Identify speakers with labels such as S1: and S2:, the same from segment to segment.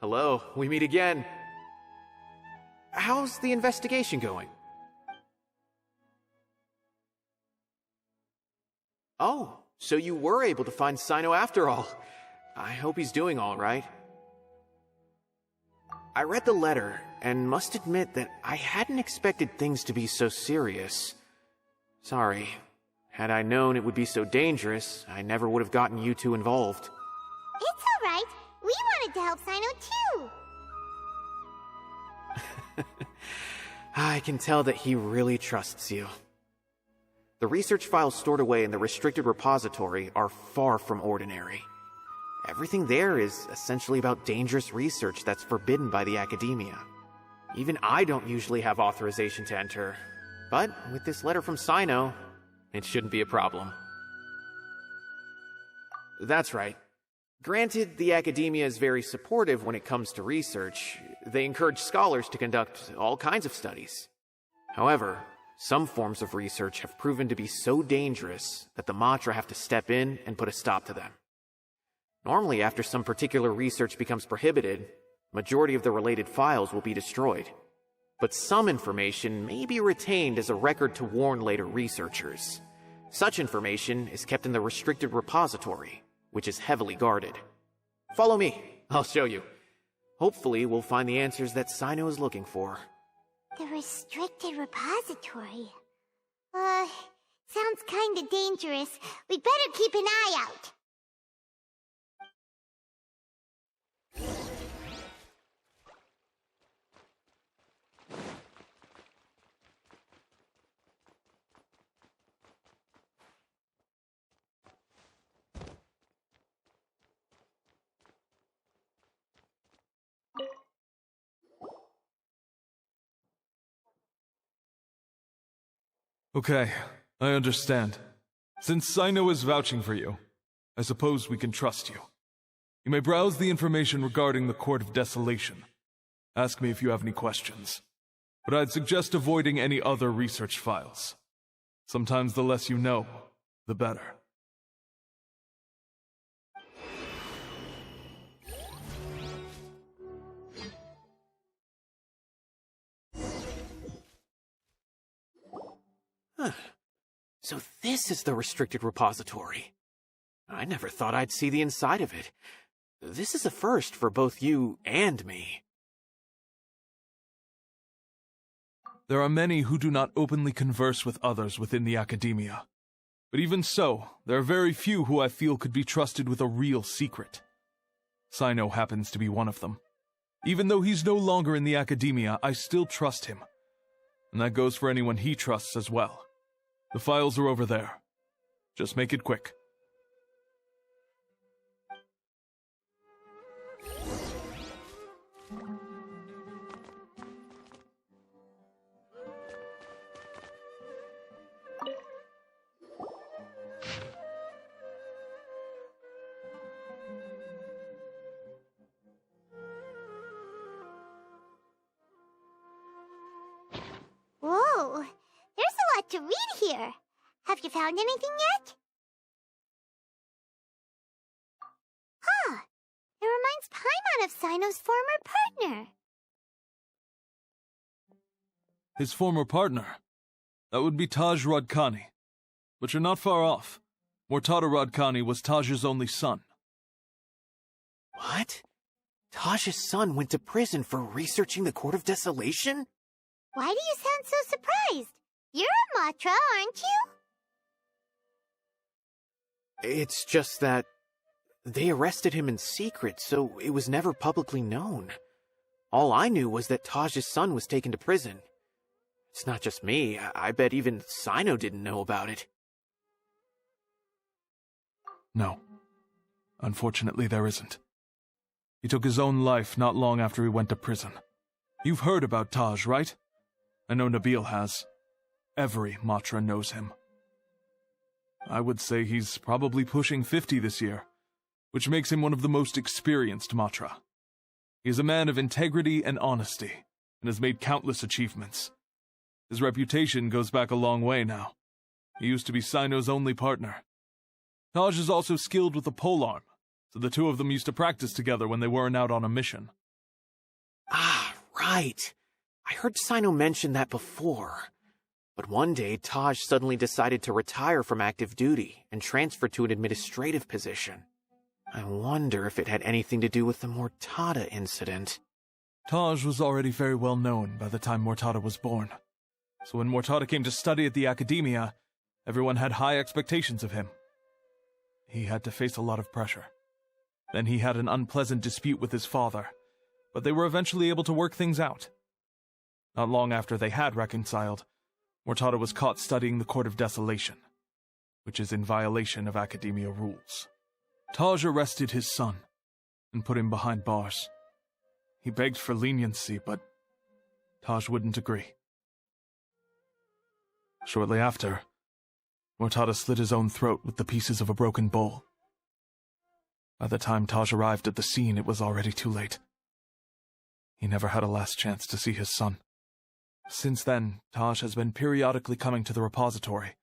S1: Hello, we meet again. How's the investigation going? Oh, so you were able to find Cyno after all. I hope he's doing all right. I read the letter, and must admit that I hadn't expected things to be so serious. Sorry. Had I known it would be so dangerous, I never would have gotten you two involved.
S2: It's alright. We wanted to help Cyno too.
S1: I can tell that he really trusts you. The research files stored away in the restricted repository are far from ordinary. Everything there is essentially about dangerous research that's forbidden by the academia. Even I don't usually have authorization to enter, but with this letter from Cyno, it shouldn't be a problem. That's right. Granted, the academia is very supportive when it comes to research. They encourage scholars to conduct all kinds of studies. However, some forms of research have proven to be so dangerous that the Matra have to step in and put a stop to them. Normally, after some particular research becomes prohibited, majority of the related files will be destroyed. But some information may be retained as a record to warn later researchers. Such information is kept in the restricted repository, which is heavily guarded. Follow me, I'll show you. Hopefully, we'll find the answers that Cyno is looking for.
S2: The restricted repository. Sounds kinda dangerous. We'd better keep an eye out.
S3: Okay, I understand. Since Cyno is vouching for you, I suppose we can trust you. You may browse the information regarding the Court of Desolation. Ask me if you have any questions. But I'd suggest avoiding any other research files. Sometimes the less you know, the better.
S1: So this is the restricted repository. I never thought I'd see the inside of it. This is a first for both you and me.
S3: There are many who do not openly converse with others within the academia. But even so, there are very few who I feel could be trusted with a real secret. Cyno happens to be one of them. Even though he's no longer in the academia, I still trust him. And that goes for anyone he trusts as well. The files are over there. Just make it quick.
S2: Whoa, there's a lot to read here. Have you found anything yet? Huh, it reminds Paimon of Cyno's former partner.
S3: His former partner? That would be Taj Radkani. But you're not far off. Mortada Radkani was Taj's only son.
S1: What? Taj's son went to prison for researching the Court of Desolation?
S2: Why do you sound so surprised? You're a Matra, aren't you?
S1: It's just that they arrested him in secret, so it was never publicly known. All I knew was that Taj's son was taken to prison. It's not just me. I bet even Cyno didn't know about it.
S3: No. Unfortunately, there isn't. He took his own life not long after he went to prison. You've heard about Taj, right? I know Nabil has. Every Matra knows him. I would say he's probably pushing 50 this year, which makes him one of the most experienced Matra. He is a man of integrity and honesty, and has made countless achievements. His reputation goes back a long way now. He used to be Cyno's only partner. Taj is also skilled with the polearm, so the two of them used to practice together when they weren't out on a mission.
S1: Ah, right. I heard Cyno mention that before. But one day, Taj suddenly decided to retire from active duty and transfer to an administrative position. I wonder if it had anything to do with the Mortada incident.
S3: Taj was already very well known by the time Mortada was born. So when Mortada came to study at the Academia, everyone had high expectations of him. He had to face a lot of pressure. Then he had an unpleasant dispute with his father, but they were eventually able to work things out. Not long after they had reconciled, Mortada was caught studying the Court of Desolation, which is in violation of Academia rules. Taj arrested his son and put him behind bars. He begged for leniency, but Taj wouldn't agree. Shortly after, Mortada slit his own throat with the pieces of a broken bowl. By the time Taj arrived at the scene, it was already too late. He never had a last chance to see his son. Since then, Taj has been periodically coming to the repository.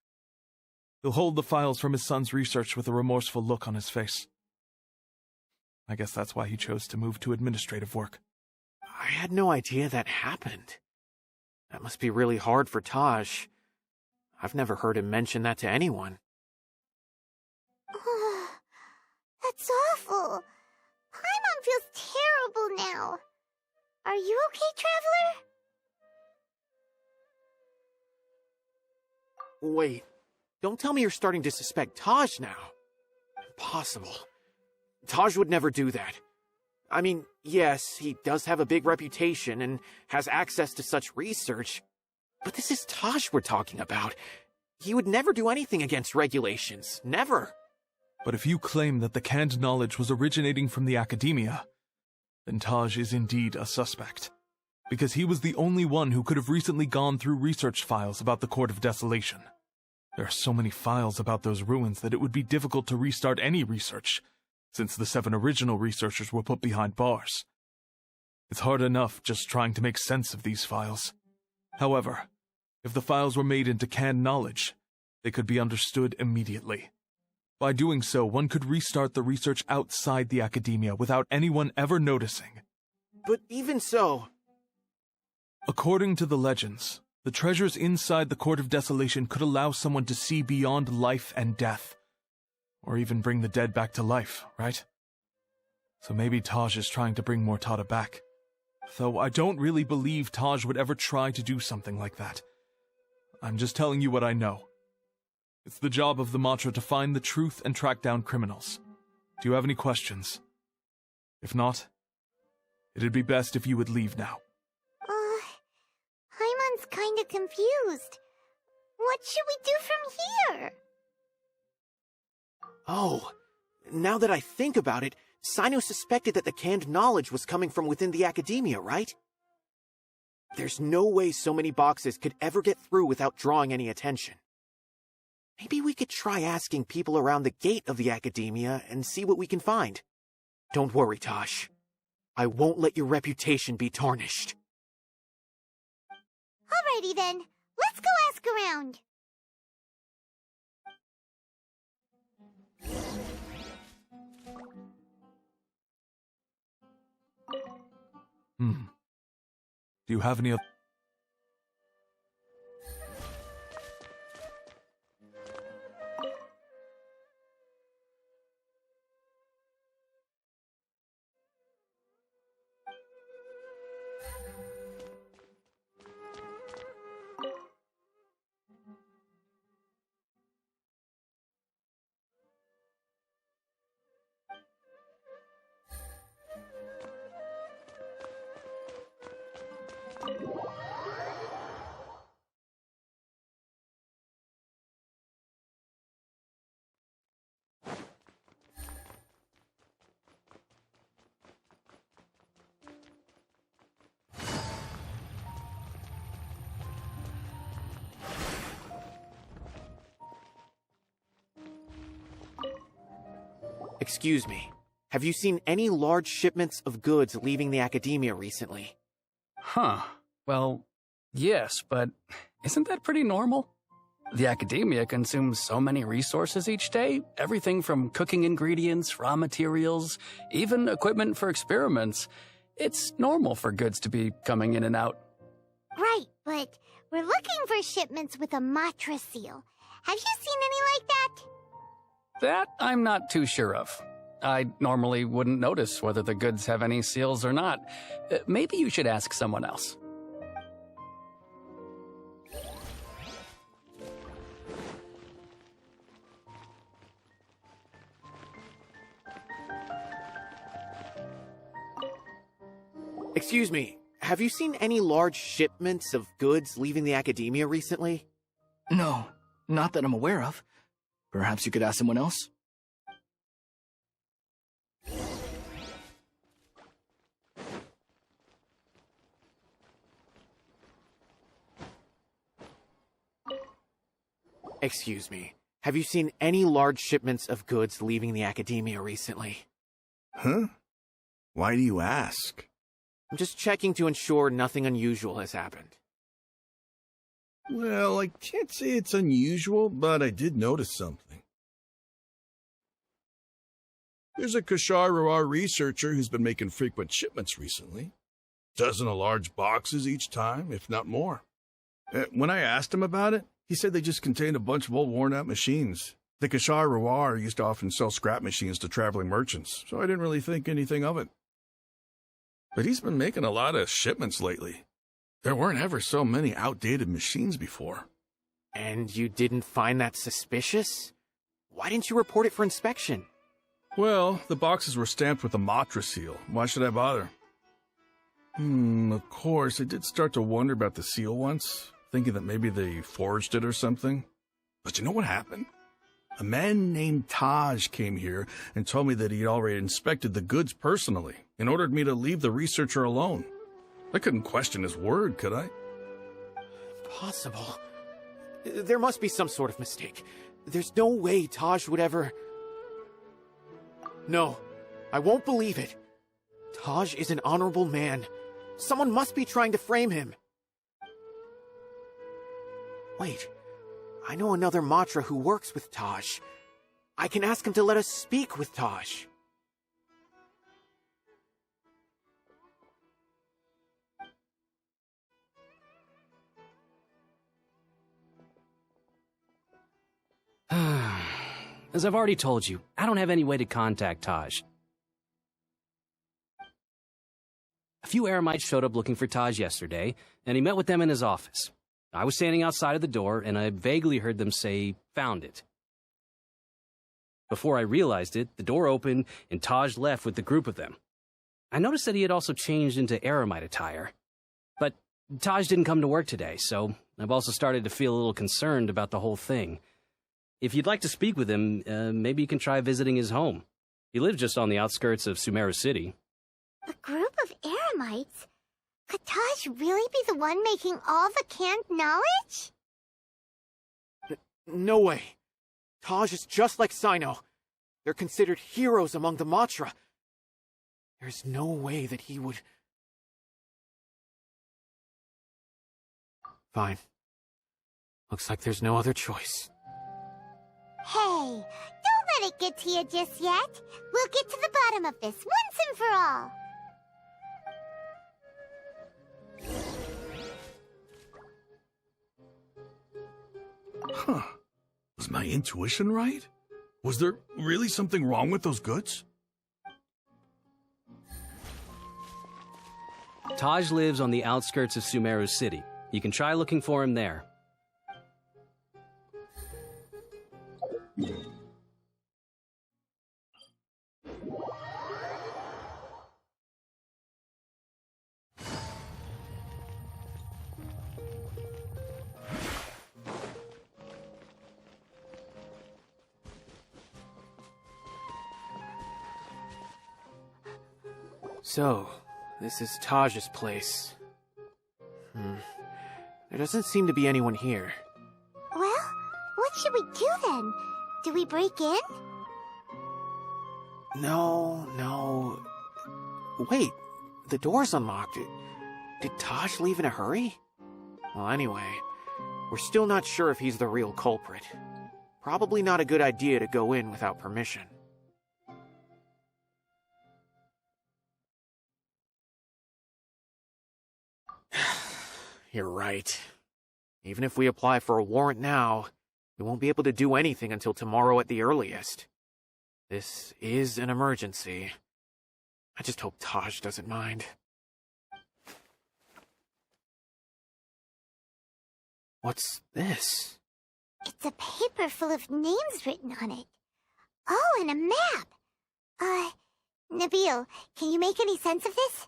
S3: He'll hold the files from his son's research with a remorseful look on his face. I guess that's why he chose to move to administrative work.
S1: I had no idea that happened. That must be really hard for Taj. I've never heard him mention that to anyone.
S2: That's awful. Paimon feels terrible now. Are you okay, Traveler?
S1: Wait, don't tell me you're starting to suspect Taj now. Impossible. Taj would never do that. I mean, yes, he does have a big reputation and has access to such research, but this is Taj we're talking about. He would never do anything against regulations. Never.
S3: But if you claim that the canned knowledge was originating from the Academia, then Taj is indeed a suspect. Because he was the only one who could have recently gone through research files about the Court of Desolation. There are so many files about those ruins that it would be difficult to restart any research, since the 7 original researchers were put behind bars. It's hard enough just trying to make sense of these files. However, if the files were made into canned knowledge, they could be understood immediately. By doing so, one could restart the research outside the Academia without anyone ever noticing.
S1: But even so...
S3: According to the legends, the treasures inside the Court of Desolation could allow someone to see beyond life and death. Or even bring the dead back to life, right? So maybe Taj is trying to bring Mortada back. Though I don't really believe Taj would ever try to do something like that. I'm just telling you what I know. It's the job of the Matra to find the truth and track down criminals. Do you have any questions? If not, it'd be best if you would leave now.
S2: Paimon's kinda confused. What should we do from here?
S1: Oh, now that I think about it, Cyno suspected that the canned knowledge was coming from within the Academia, right? There's no way so many boxes could ever get through without drawing any attention. Maybe we could try asking people around the gate of the Academia and see what we can find. Don't worry, Tosh. I won't let your reputation be tarnished.
S2: Alrighty then, let's go ask around.
S3: Do you have any other...
S1: Excuse me. Have you seen any large shipments of goods leaving the academia recently?
S4: Huh. Well, yes, but isn't that pretty normal? The academia consumes so many resources each day, everything from cooking ingredients, raw materials, even equipment for experiments. It's normal for goods to be coming in and out.
S2: Right, but we're looking for shipments with a Matra seal. Have you seen any like that?
S4: That I'm not too sure of. I normally wouldn't notice whether the goods have any seals or not. Maybe you should ask someone else.
S1: Excuse me. Have you seen any large shipments of goods leaving the academia recently?
S5: No, not that I'm aware of. Perhaps you could ask someone else?
S1: Excuse me. Have you seen any large shipments of goods leaving the academia recently?
S6: Huh? Why do you ask?
S1: I'm just checking to ensure nothing unusual has happened.
S6: Well, I can't say it's unusual, but I did notice something. There's a Kashar researcher who's been making frequent shipments recently. Dozen of large boxes each time, if not more. When I asked him about it, he said they just contained a bunch of old worn-out machines. The Kashar used to often sell scrap machines to traveling merchants, so I didn't really think anything of it. But he's been making a lot of shipments lately. There weren't ever so many outdated machines before.
S1: And you didn't find that suspicious? Why didn't you report it for inspection?
S6: Well, the boxes were stamped with a Matra seal. Why should I bother? Of course, I did start to wonder about the seal once, thinking that maybe they forged it or something. But you know what happened? A man named Taj came here and told me that he'd already inspected the goods personally and ordered me to leave the researcher alone. I couldn't question his word, could I?
S1: Impossible. There must be some sort of mistake. There's no way Taj would ever... No, I won't believe it. Taj is an honorable man. Someone must be trying to frame him. Wait, I know another Matra who works with Taj. I can ask him to let us speak with Taj.
S7: As I've already told you, I don't have any way to contact Taj. A few Eremites showed up looking for Taj yesterday, and he met with them in his office. I was standing outside of the door, and I vaguely heard them say, "Found it." Before I realized it, the door opened, and Taj left with the group of them. I noticed that he had also changed into Eremite attire. But Taj didn't come to work today, so I've also started to feel a little concerned about the whole thing. If you'd like to speak with him, maybe you can try visiting his home. He lives just on the outskirts of Sumeru City.
S2: A group of Eremites? Could Taj really be the one making all the canned knowledge?
S1: No way. Taj is just like Cyno. They're considered heroes among the Matra. There's no way that he would... Fine. Looks like there's no other choice.
S2: Hey, don't let it get to you just yet. We'll get to the bottom of this once and for all.
S6: Huh. Was my intuition right? Was there really something wrong with those goods?
S7: Taj lives on the outskirts of Sumeru City. You can try looking for him there.
S1: So, this is Taj's place. There doesn't seem to be anyone here.
S2: Well, what should we do then? Do we break in?
S1: No. Wait, the door's unlocked. Did Taj leave in a hurry? Well, anyway, we're still not sure if he's the real culprit. Probably not a good idea to go in without permission. You're right. Even if we apply for a warrant now, we won't be able to do anything until tomorrow at the earliest. This is an emergency. I just hope Taj doesn't mind. What's this?
S2: It's a paper full of names written on it. Oh, and a map. Nabil, can you make any sense of this?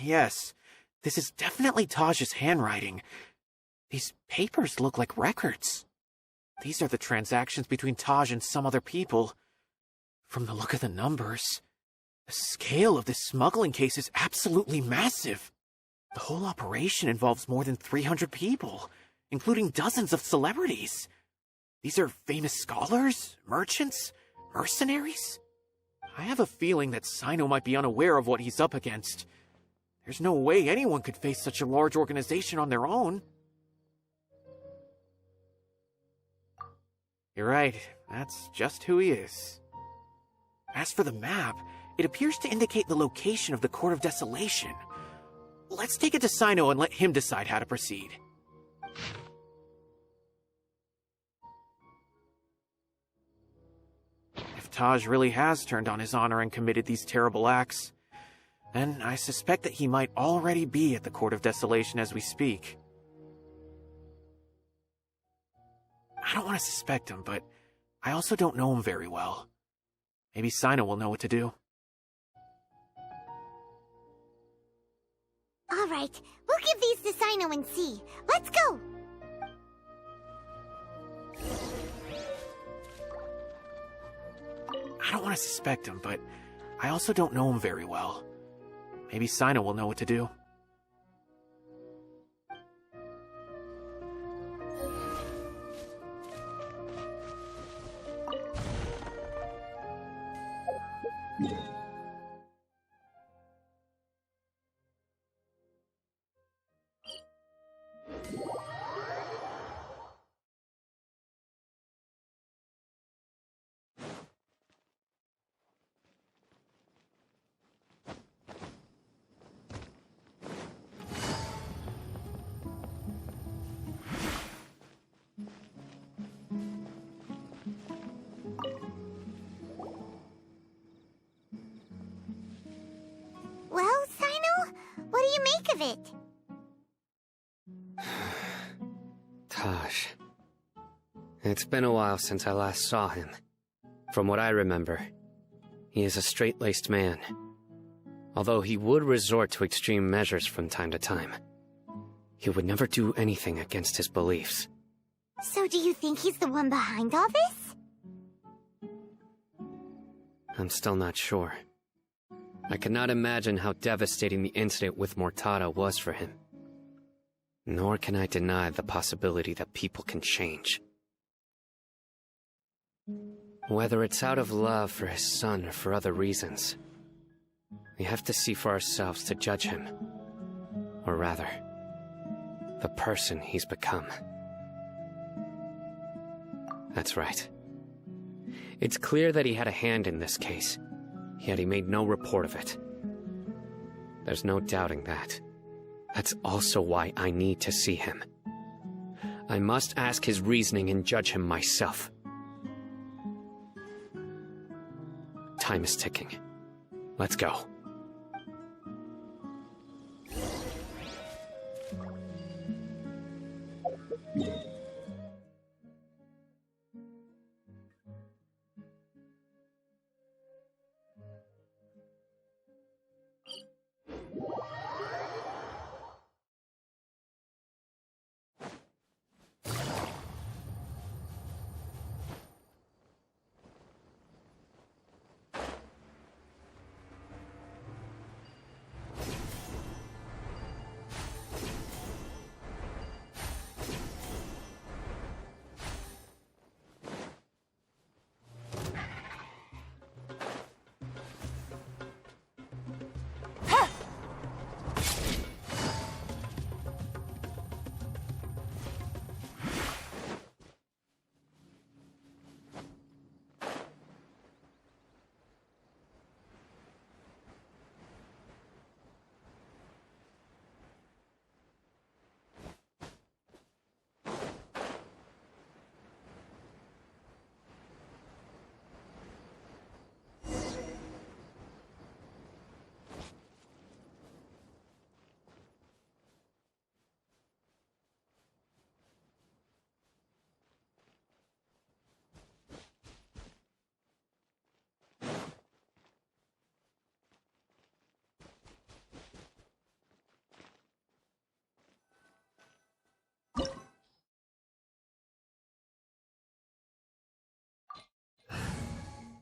S1: Yes, this is definitely Taj's handwriting. These papers look like records. These are the transactions between Taj and some other people. From the look of the numbers, the scale of this smuggling case is absolutely massive. The whole operation involves more than 300 people, including dozens of celebrities. These are famous scholars, merchants, mercenaries. I have a feeling that Cyno might be unaware of what he's up against. There's no way anyone could face such a large organization on their own. You're right, that's just who he is. As for the map, it appears to indicate the location of the Court of Desolation. Let's take it to Cyno and let him decide how to proceed. If Taj really has turned on his honor and committed these terrible acts, then I suspect that he might already be at the Court of Desolation as we speak. I don't want to suspect him, but I also don't know him very well. Maybe Cyno will know what to do.
S2: All right, we'll give these to Cyno and see. Let's go!
S1: I don't want to suspect him, but I also don't know him very well. Maybe Cyno will know what to do.
S2: Well, Cyno, what do you make of it?
S8: Taj. It's been a while since I last saw him. From what I remember, he is a straight-laced man. Although he would resort to extreme measures from time to time, he would never do anything against his beliefs.
S2: So do you think he's the one behind all this?
S8: I'm still not sure. I cannot imagine how devastating the incident with Mortada was for him. Nor can I deny the possibility that people can change. Whether it's out of love for his son or for other reasons, we have to see for ourselves to judge him. Or rather, the person he's become. That's right. It's clear that he had a hand in this case, yet he made no report of it. There's no doubting that. That's also why I need to see him. I must ask his reasoning and judge him myself. Time is ticking. Let's go.